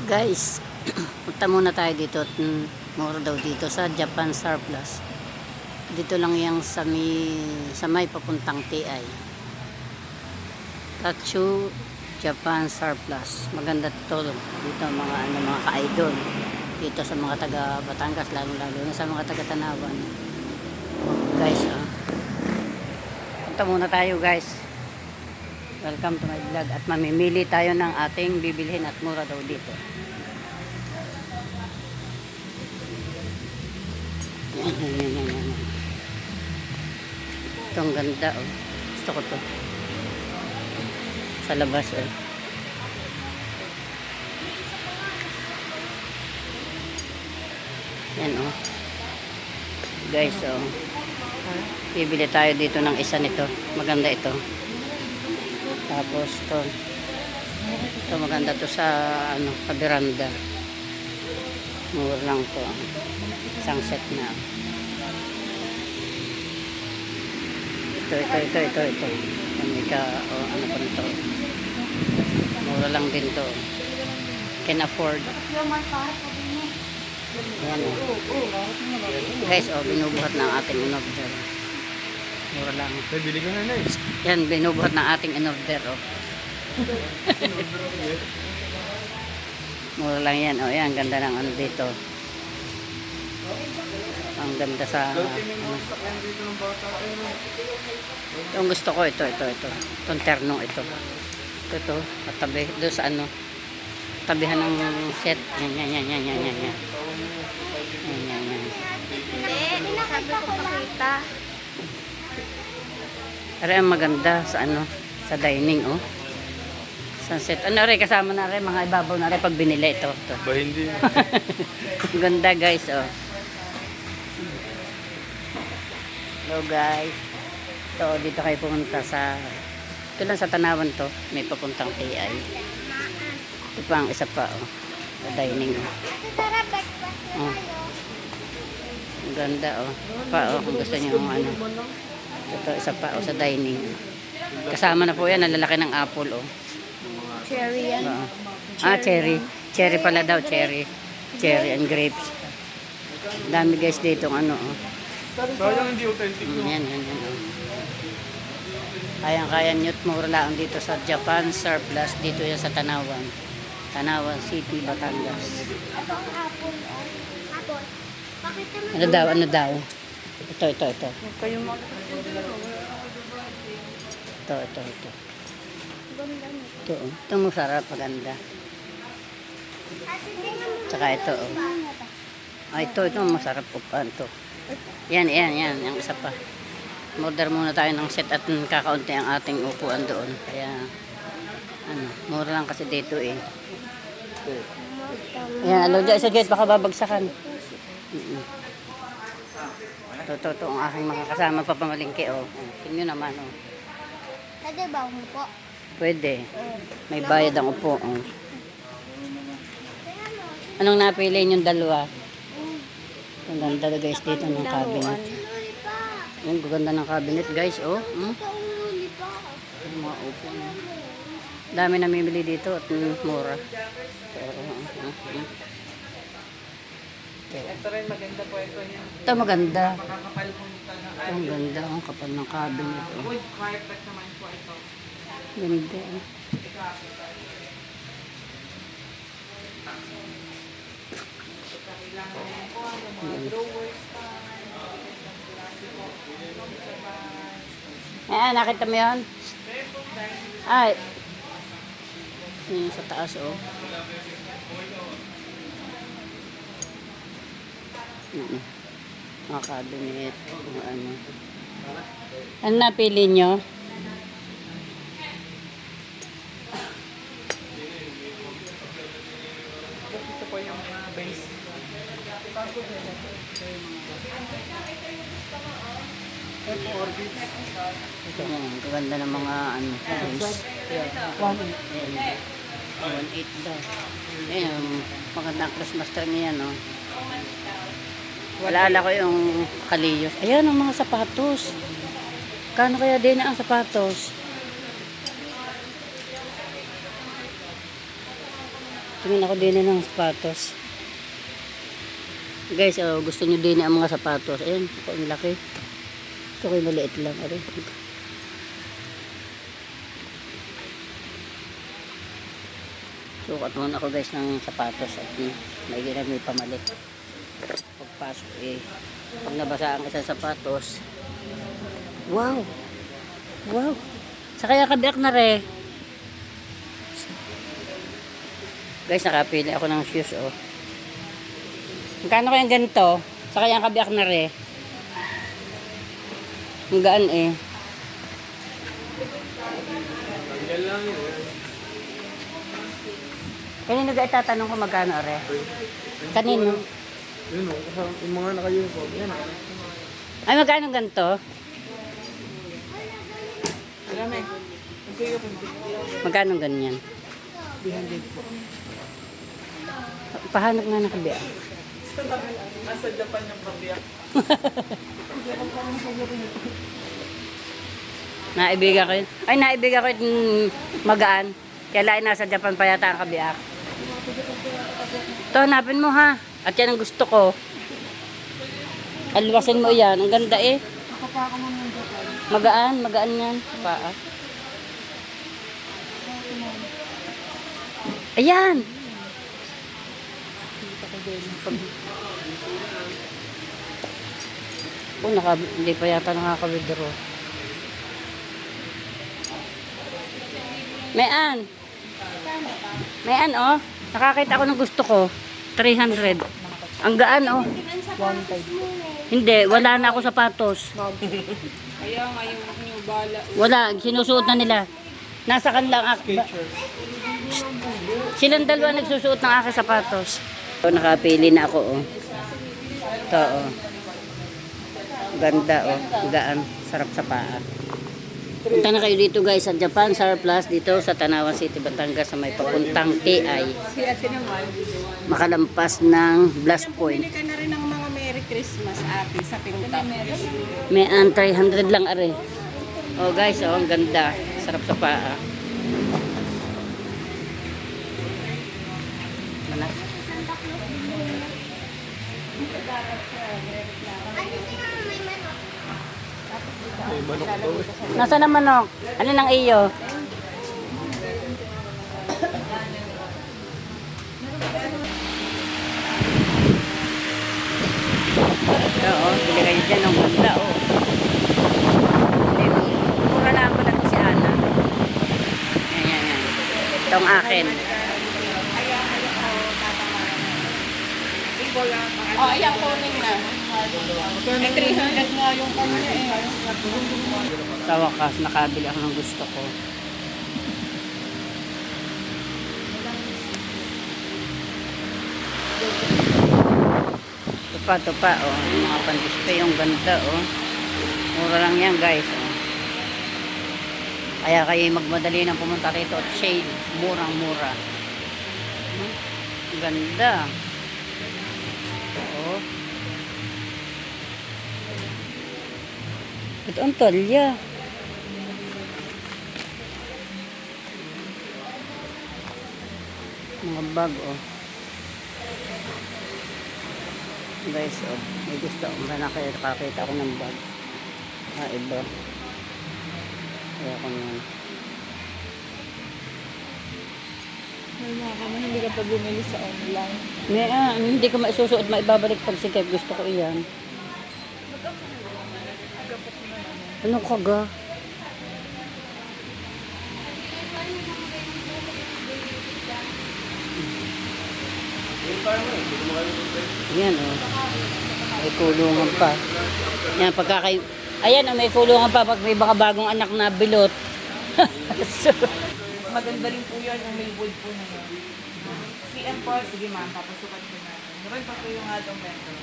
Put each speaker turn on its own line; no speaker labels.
Guys, punta muna tayo dito at mura daw dito sa Japan Surplus. Dito lang yang sa may papuntang TI. Tatsu Japan Surplus. Maganda to dito mga ka-idol. Dito sa mga taga Batangas, lalo na sa mga taga Tanawan. Guys, punta muna tayo guys. Welcome to my vlog at mamimili tayo ng ating bibilhin at mura daw dito. Yan. Ito ang ganda oh. Gusto ko to. Sa labas oh. Yan oh. Guys oh. Bibili tayo dito ng isa nito. Maganda ito. Tapos to. Ito maganda to sa sa veranda. Mura lang to. Isang set na. Ito. Ano pa nito? Mura lang din to. Can afford. Ayan o. Guys, binubuhat ng ating in-order. Mura lang.
Bili ka na eh.
Yan, binubuhat ng ating in-order o. Mura lang yan. O, yan, ganda ng ano dito. Ang ganda sa itong gusto ko ito itong ternong ito katabi doon sa tabihan ng set yan
Hindi nakita ko makita.
ang maganda sa sa dining oh sunset kasama na rin mga ibabaw na rin pag binili ito
Ba hindi?
ang ganda guys oh. Hello guys. So dito kayo pumunta ito lang sa Tanawan to. May papuntang TI. Ito pa ang isa pa oh. Sa dining oh.
Tara, breakfast na
Oh.
tayo.
Ang ganda oh. Pa oh kung gusto niyo ng Ito isa pa oh sa dining. Kasama na po yan ang lalaki ng apple oh.
Cherry yan.
Cherry. Cherry pala daw, cherry. Cherry and grapes. Dami guys dito oh.
Sayang hindi authentic no?
Yan. Oh. Kaya nyo mura lang dito sa Japan Surplus. Dito yan sa Tanawan. Tanawan City, Batangas.
Ito ang apple. Apple. Pakita mo.
Ano daw? Ito.
Kayo mo.
Ito.
Ganda nito.
Ito, oh. Ito masarap, maganda.
Ate, tingnan mo.
Tsaka ito, oh. Ito masarap upan to. Yan, yung isa pa. Order muna tayo ng set at kakaunti ang ating upuan doon. Kaya, mura lang kasi dito eh. Ayan, alo dyan sa gate, baka babagsakan. Ito ang aking mga kasama pa pamalingke, oh. Tingnan naman, oh.
Pwede ba mo po?
Pwede. May bayad ang upo, oh.
Tingnan mo.
Anong napili yung dalawa? Ang ganda guys dito ng cabinet.
Huli pa.
Ang ganda ng cabinet guys, oh.
Huli pa.
Yung mga upo. Dami namimili dito at mura.
Ito rin maganda po ito niya.
Ito maganda.
Makakapal po nito na
Ito ang ganda. Ang kapal ng cabinet. Oh.
wood carpet naman po ito.
Ganda. Oh.
Kailangan niya po mga drawers pa.
Ayan, nakita mo yun? Ay. Yung sa taas, oh. Mga cabinet. Ano napili nyo?
Ito po yung mga base.
Ito, ang ganda ng mga base. 1.8 daw. Ayan, magandang Christmas tree niyan, no? Wala ko yung kaliyos. Ayan, ang mga sapatos. Kano kaya din ang sapatos? Tingin ako din ng sapatos. Guys, oh, gusto nyo din ang mga sapatos. Ayan, ako ang laki. Ito ko yung maliit lang. Ayan. Sukat muna ako guys ng sapatos. At may ginamit pamalit. Pagpasok eh. Pag nabasa ang isang sapatos. Wow! Wow! Sa kaya kabiak na re. Guys, nakapili ako ng shoes oh. Magkano kayang ganito? Sa kaya kabiak na re. Ang gaan eh.
Yan lang yun.
Kanino ga itatanong ko magkano re? Kanino?
Yun o, yung mga naka-uniform. Yan o.
Ay, magkano ganito?
Marami. Sige po.
Magkano ganyan?
300 po.
Pahanap nga ng kabiak.
Nasa Japan yung pabiyak.
Naibigan ko yun. Ay, naibigan ko yung magaan. Kaya nasa Japan pa yata ang kabiak. Ito, hanapin mo ha. At yan ang gusto ko. Alwasin mo yan. Ang ganda eh. Magaan, magaan yan. Paa. Ayan! Oh, hindi pa yata nakaka-withdraw. Mayan. Mayan, oh. Nakakita ako ng gusto ko. 300. Ang gaan, oh. Hindi, wala na ako sapatos.
Kaya nga yung new bala.
Wala, sinusuot na nila. Nasa kanlang silang dalawa nagsusuot ng aking sapatos. So, nakapili na ako, oh. Ito, oh. Ganda, oh. Gaan. Sarap sa paa. Punta na kayo dito guys sa Japan Surplus dito sa Tanawan City, Batangas sa may papuntang TI.
Si ate naman.
Makalampas ng Blast Point.
Bili ka na rin ng mga Merry Christmas ate sa pinta.
May 300 lang are. Oh guys, oh, ang ganda. Sarap sa paa. Manas.
May manok to.
Nasaan ang manok? Ano ng iyo? Oo, bili kayo dyan. Ang ganda, oh. Mura lang ako lang si Ana. Yan, yan, yan. Itong akin.
Oh, ayan kunin na. Eh, 300 nga yung kanya eh.
Sa wakas, nakabili ako ng gusto ko. Ito pa, oh. Yung mga pan-display, yung ganda, oh. Mura lang yan, guys, oh. Kaya kayo magmadali ng pumunta rito at shade. Murang-mura. Ganda. Oh. Ito ang tolya. Mga bag, oh. Guys, oh. May gusto ko. Nakakita ako ng bag. Ah, iba. Kaya ko naman.
Wala ka man, hindi ka pa bumili sa online.
May, hindi ko maisusuot, maibabalik pag sikip. Gusto ko iyan. Ano ka ga? Yan, oh. May kulungan pa. Yan, ayan, oh, may kulungan pa pag may baka bagong anak na bilot. So,
Maganda rin po yun, yung may wood po na yun. CM po, sige ma'am, papasukan ko natin. Meron pa po yung atong meron.